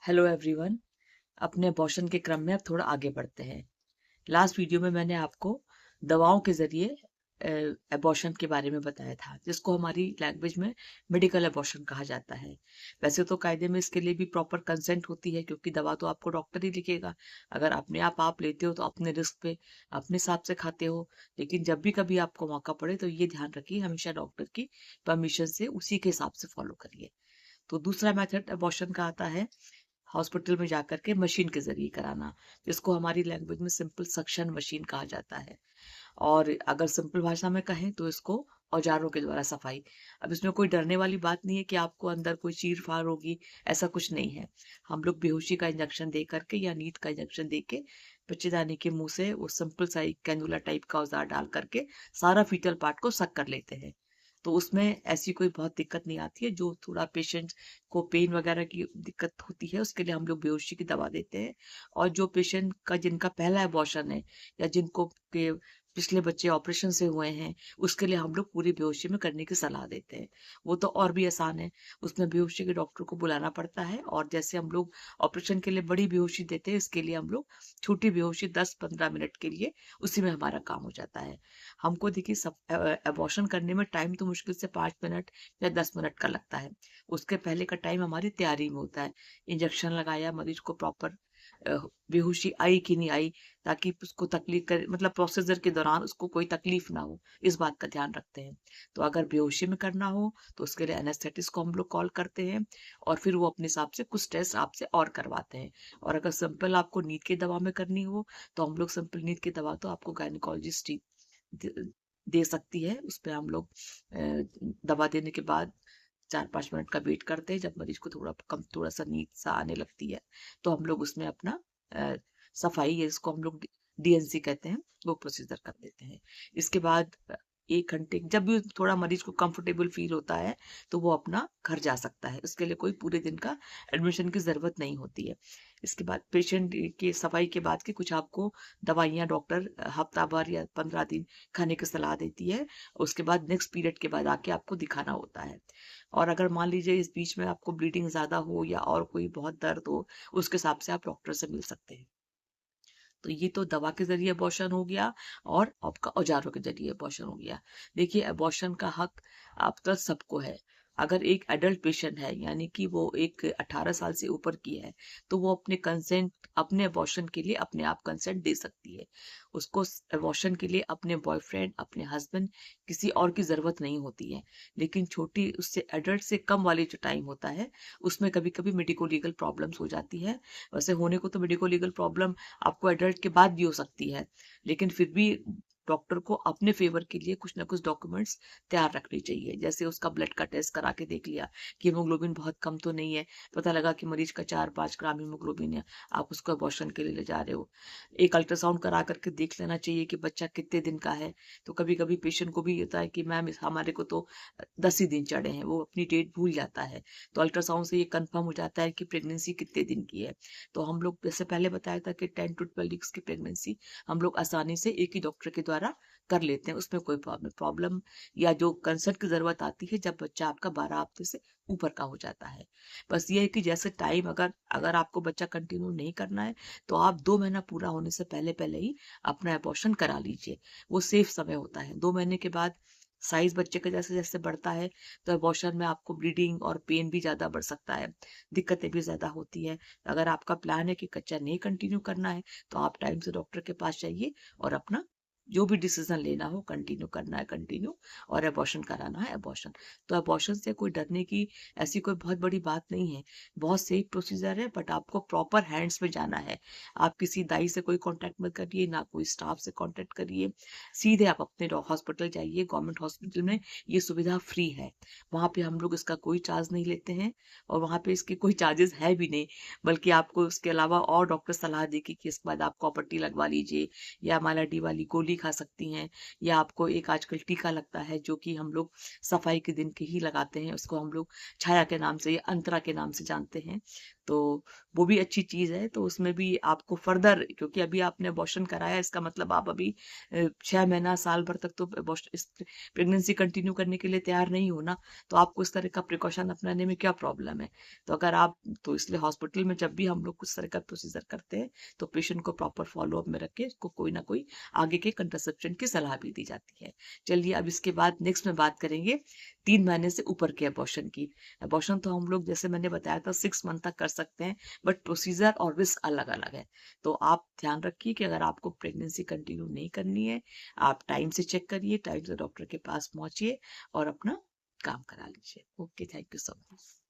Hello everyone. अपने abortion के क्रम में अब थोड़ा आगे बढ़ते हैं। लास्ट वीडियो में मैंने आपको दवाओं के जरिए अबॉर्शन के बारे में बताया था, जिसको हमारी लैंग्वेज में मेडिकल अबॉर्शन कहा जाता है। वैसे तो कायदे में इसके लिए भी प्रॉपर कंसेंट होती है, क्योंकि दवा तो आपको डॉक्टर ही लिखेगा। अगर अपने आप लेते हो तो अपने रिस्क पे अपने हिसाब से खाते हो। लेकिन जब भी कभी आपको मौका पड़े तो ये ध्यान रखिए, हमेशा डॉक्टर की परमिशन से उसी के हिसाब से फॉलो करिए। तो दूसरा मेथड अबॉर्शन का आता है हॉस्पिटल में जाकर के मशीन के जरिए कराना, जिसको हमारी लैंग्वेज में सिंपल सक्शन मशीन कहा जाता है। और अगर सिंपल भाषा में कहें तो इसको औजारों के द्वारा सफाई। अब इसमें कोई डरने वाली बात नहीं है कि आपको अंदर कोई चीर फाड़ होगी, ऐसा कुछ नहीं है। हम लोग बेहोशी का इंजेक्शन दे करके या नींद का इंजेक्शन दे के बच्चेदानी के मुंह से वो सिंपल सा एक कैनुला टाइप का औजार डाल करके सारा फीटल पार्ट को सक कर लेते हैं। तो उसमें ऐसी कोई बहुत दिक्कत नहीं आती है। जो थोड़ा पेशेंट को पेन वगैरह की दिक्कत होती है, उसके लिए हम लोग बेहोशी की दवा देते हैं। और जो पेशेंट का जिनका पहला अबॉर्शन है या जिनको के पिछले बच्चे ऑपरेशन से हुए हैं, उसके लिए हम लोग पूरी बेहोशी में करने की सलाह देते हैं। वो तो और भी आसान है। उसमें बेहोशी के डॉक्टर को बुलाना पड़ता है, और जैसे हम लोग ऑपरेशन के लिए बड़ी बेहोशी देते हैं, इसके लिए हम लोग छोटी बेहोशी 10-15 मिनट के लिए उसी में हमारा काम हो जाता है। हमको देखिए, सब अबॉर्शन करने में टाइम तो मुश्किल से 5 मिनट या 10 मिनट का लगता है। उसके पहले का टाइम हमारी तैयारी में होता है। इंजेक्शन लगाया, मरीज को प्रॉपर बेहोशी आई कि नहीं आई, ताकि उसको तकलीफ कर मतलब प्रोसीजर के दौरान उसको कोई तकलीफ ना हो, इस बात का ध्यान रखते हैं। तो अगर बेहोशी में करना हो तो उसके लिए एनेस्थेटिस्ट को हम लोग कॉल करते हैं, और फिर वो अपने हिसाब से कुछ टेस्ट आपसे और करवाते हैं। और अगर सिंपल आपको नींद की दवा में करनी हो तो हम लोग सिंपल नींद की दवा तो आपको गायनिकोलॉजिस्ट दे दे सकती है। उस पे हम लोग दवा देने के बाद 4-5 मिनट का वेट करते हैं। जब मरीज को थोड़ा सा नींद सा आने लगती है, तो हम लोग उसमें अपना सफाई है, इसको हम लोग डीएनसी कहते हैं, वो प्रोसीजर कर देते हैं। इसके बाद 1 घंटे जब भी थोड़ा मरीज को कंफर्टेबल फील होता है तो वो अपना घर जा सकता है। उसके लिए कोई पूरे दिन का एडमिशन की जरूरत नहीं होती है। इसके बाद पेशेंट की सफाई के बाद की कुछ आपको दवाइयाँ डॉक्टर हफ्ता भर या 15 दिन खाने की सलाह देती है। उसके बाद नेक्स्ट पीरियड के बाद आके आपको दिखाना होता है। और अगर मान लीजिए इस बीच में आपको ब्लीडिंग ज्यादा हो या और कोई बहुत दर्द हो, उसके हिसाब से आप डॉक्टर से मिल सकते हैं। तो ये तो दवा के जरिए अबॉर्शन हो गया, और आपका औजारों के जरिए अबॉर्शन हो गया। देखिए, अबॉर्शन का हक आपका सबको है। अगर एक एडल्ट पेशेंट है, यानी कि वो एक 18 साल से ऊपर की है, तो वो अपने कंसेंट अपने अबॉर्शन के लिए अपने आप कंसेंट दे सकती है। उसको अबॉर्शन के लिए अपने बॉयफ्रेंड, अपने हस्बैंड, किसी और की जरूरत नहीं होती है। लेकिन छोटी उससे एडल्ट से कम वाली जो टाइम होता है, उसमें कभी कभी मेडिको लीगल प्रॉब्लम्स हो जाती है। वैसे होने को तो मेडिको लीगल प्रॉब्लम आपको एडल्ट के बाद भी हो सकती है, लेकिन फिर भी डॉक्टर को अपने फेवर के लिए कुछ ना कुछ डॉक्यूमेंट्स तैयार रखनी चाहिए। जैसे उसका ब्लड का टेस्ट करा के देख लिया कि हीमोग्लोबिन बहुत कम तो नहीं है। पता लगा कि मरीज का 4-5 ग्राम हीमोग्लोबिन है, आप उसको अबॉर्शन के लिए ले जा रहे हो। एक अल्ट्रासाउंड करा करके देख लेना चाहिए कि बच्चा कितने दिन का है। तो कभी कभी पेशेंट को भी होता है कि मैम हमारे को तो 10 ही दिन चढ़े हैं, वो अपनी डेट भूल जाता है। तो अल्ट्रासाउंड से ये कंफर्म हो जाता है कि प्रेगनेंसी कितने दिन की है। तो हम लोग जैसे पहले बताया था कि 10 to 12 वीक्स की प्रेगनेंसी हम लोग आसानी से एक ही डॉक्टर के द्वारा कर लेते हैं। उसमें कोई प्रॉब्लम या जो कंसल्ट की जरूरत आती है जब बच्चा आपका 12 हफ्ते से ऊपर का हो जाता है। बस ये है कि जैसे टाइम अगर अगर आपको बच्चा कंटिन्यू नहीं करना है, तो आप 2 महीना पूरा होने से पहले पहले ही अपना अबॉर्शन करा लीजिए। वो सेफ समय होता है। 2 महीने के बाद साइज बच्चे का जैसे जैसे बढ़ता है, तो अबॉर्शन में आपको ब्लीडिंग और पेन भी ज्यादा बढ़ सकता है, दिक्कतें भी ज्यादा होती है। अगर आपका प्लान है कि कच्चा नहीं कंटिन्यू करना है, तो आप टाइम से डॉक्टर के पास जाइए और अपना जो भी डिसीजन लेना हो, कंटिन्यू करना है कंटिन्यू, और अबॉर्शन कराना है अबॉर्शन। तो अबॉर्शन से कोई डरने की ऐसी कोई बहुत बड़ी बात नहीं है। बहुत सेफ प्रोसीजर है, बट आपको प्रॉपर हैंड्स में जाना है। आप किसी दाई से कोई कांटेक्ट मत करिए, ना कोई स्टाफ से कांटेक्ट करिए। सीधे आप अपने हॉस्पिटल जाइए। गवर्नमेंट हॉस्पिटल में ये सुविधा फ्री है। वहां पे हम लोग इसका कोई चार्ज नहीं लेते हैं, और वहां पे इसके कोई चार्जेस है भी नहीं। बल्कि आपको उसके अलावा और डॉक्टर सलाह देगी कि इसके बाद आप कॉपर टी लगवा लीजिए, या माला डी वाली गोली गोली खा सकती हैं, या आपको एक आजकल टीका लगता है जो कि हम लोग सफाई के दिन के ही लगाते हैं, उसको हम लोग छाया के नाम से या अंतरा के नाम से जानते हैं। तो वो भी अच्छी चीज है। तो उसमें भी आपको फर्दर, क्योंकि अभी आपने अबॉर्शन कराया, इसका मतलब आप अभी 6 महीना साल भर तक तो इस प्रेगनेंसी कंटिन्यू करने के लिए तैयार नहीं हो ना, तो आपको इस तरह का प्रिकॉशन अपनाने में क्या प्रॉब्लम है। तो अगर आप, तो इसलिए हॉस्पिटल में जब भी हम लोग कुछ तरह का प्रोसीजर करते हैं तो पेशेंट को प्रॉपर फॉलोअप में रख के उसको कोई ना कोई आगे के कंट्रासेप्शन की सलाह भी दी जाती है। चलिए अब इसके बाद नेक्स्ट में बात करेंगे 3 महीने से ऊपर के अबॉर्शन की। अबॉर्शन तो हम लोग जैसे मैंने बताया था 6 मंथ तक कर सकते हैं, बट प्रोसीजर और रिस्क अलग अलग है। तो आप ध्यान रखिए कि अगर आपको प्रेगनेंसी कंटिन्यू नहीं करनी है, आप टाइम से चेक करिए, टाइम से डॉक्टर के पास पहुंचिए और अपना काम करा लीजिए। Okay, thank you so much.